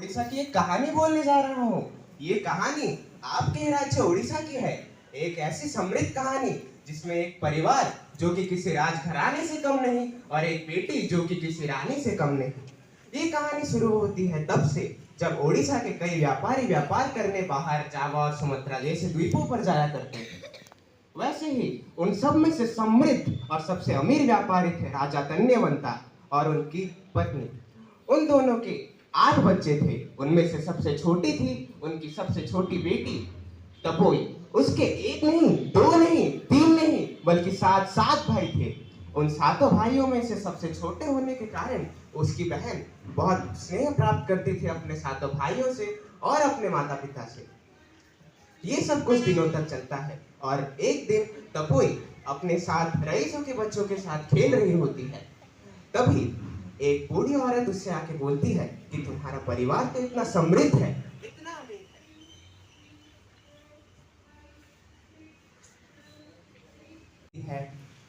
उड़ीसा की एक कहानी बोलने जा रहा हूँ। ये कहानी आपके राज्य उड़ीसा की है। एक ऐसी समृद्ध कहानी जिसमें एक परिवार जो कि किसी राजघराने से कम नहीं और एक बेटी जो कि किसी रानी से कम नहीं। ये कहानी शुरू होती है तब से जब ओडिशा के कई व्यापारी व्यापार करने बाहर जावा और सुमात्रा जैसे द्वीपों पर जाया करते थे। वैसे ही उन सब में से समृद्ध और सबसे अमीर व्यापारी थे राजा तन्यवंता और उनकी पत्नी। उन दोनों के 8 बच्चे थे। उनमें से सबसे छोटी थी उनकी सबसे छोटी बेटी तपोई। उसके एक नहीं, दो नहीं, 3 नहीं, बल्कि 7 भाई थे। उन 7 भाइयों में से सबसे छोटे होने के कारण उसकी बहन बहुत स्नेह प्राप्त करती थी अपने 7 भाइयों से और अपने माता पिता से। ये सब कुछ दिनों तक चलता है और एक दिन तपोई अपने साथ रईसों के बच्चों के साथ खेल रही होती है। तभी एक बूढ़ी औरत उससे आके बोलती है कि तुम्हारा परिवार तो इतना समृद्ध है, इतना अमीर है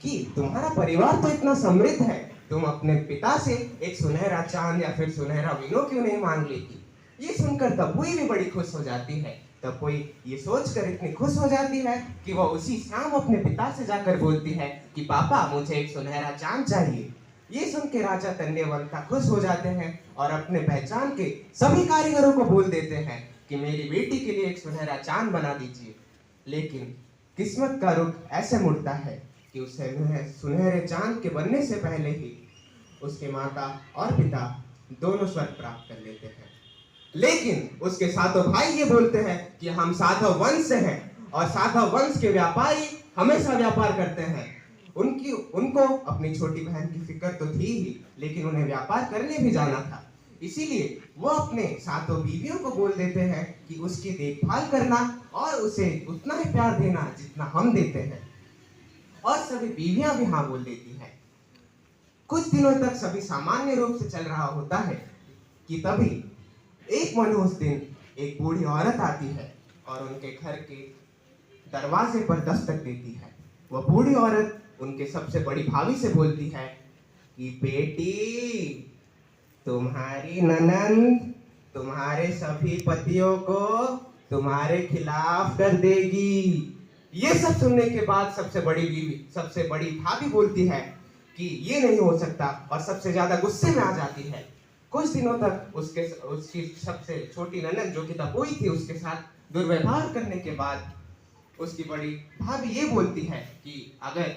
कि तुम्हारा परिवार तो इतना समृद्ध है, तुम अपने पिता से एक सुनहरा चांद या फिर सुनहरा वीनो क्यों नहीं मांग लेती। ये सुनकर तपोई भी बड़ी खुश हो जाती है। तपोई ये सोचकर इतनी खुश हो जाती है कि वह उसी शाम अपने पिता से जाकर बोलती है कि पापा मुझे एक सुनहरा चांद चाहिए। ये सुन के राजा तन्यवंता खुश हो जाते हैं और अपने पहचान के सभी कारीगरों को बोल देते हैं कि मेरी बेटी के लिए एक सुनहरा चांद बना दीजिए। लेकिन किस्मत का रुख ऐसे मुड़ता है कि उसे सुनहरे चांद के बनने से पहले ही उसके माता और पिता दोनों स्वर्ग प्राप्त कर लेते हैं। लेकिन उसके 7 भाई ये बोलते हैं कि हम 7 वंश से हैं और 7 वंश के व्यापारी हमेशा व्यापार करते हैं। उनको अपनी छोटी बहन की फिक्र तो थी ही, लेकिन उन्हें व्यापार करने भी जाना था। इसीलिए वो अपने 7 बीवियों को बोल देते हैं कि उसकी देखभाल करना और उसे उतना ही प्यार देना जितना हम देते हैं। और सभी बीवियां भी हाँ बोल देती हैं। कुछ दिनों तक सभी सामान्य रूप से चल रहा होता है कि तभी एक मनहूस दिन एक बूढ़ी औरत आती है और उनके घर के दरवाजे पर दस्तक देती है। वह बूढ़ी औरत उनके सबसे बड़ी भाभी से बोलती है कि बेटी, तुम्हारी ननंद तुम्हारे सभी पतियों को तुम्हारे खिलाफ कर देगी। ये सब सुनने के बाद सबसे बड़ी भाभी बोलती है कि ये नहीं हो सकता और सबसे ज्यादा गुस्से में आ जाती है। कुछ दिनों तक उसकी सबसे छोटी ननद जो कि तपोई थी उसके साथ दुर्व्यवहार करने के बाद उसकी बड़ी भाभी ये बोलती है कि अगर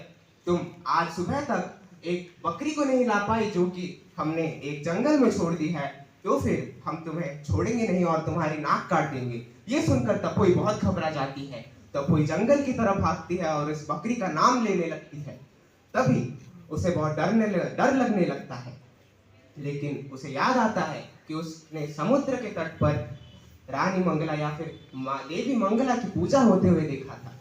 तुम आज सुबह तक एक बकरी को नहीं ला पाई जो कि हमने एक जंगल में छोड़ दी है, तो फिर हम तुम्हें छोड़ेंगे नहीं और तुम्हारी नाक काट देंगे। ये सुनकर तपोई बहुत घबरा जाती है। तपोई जंगल की तरफ भागती है और इस बकरी का नाम लेने लगती है। तभी उसे बहुत डर लगने लगता है। लेकिन उसे याद आता है कि उसने समुद्र के तट पर रानी मंगला या फिर देवी मंगला की पूजा होते हुए देखा था।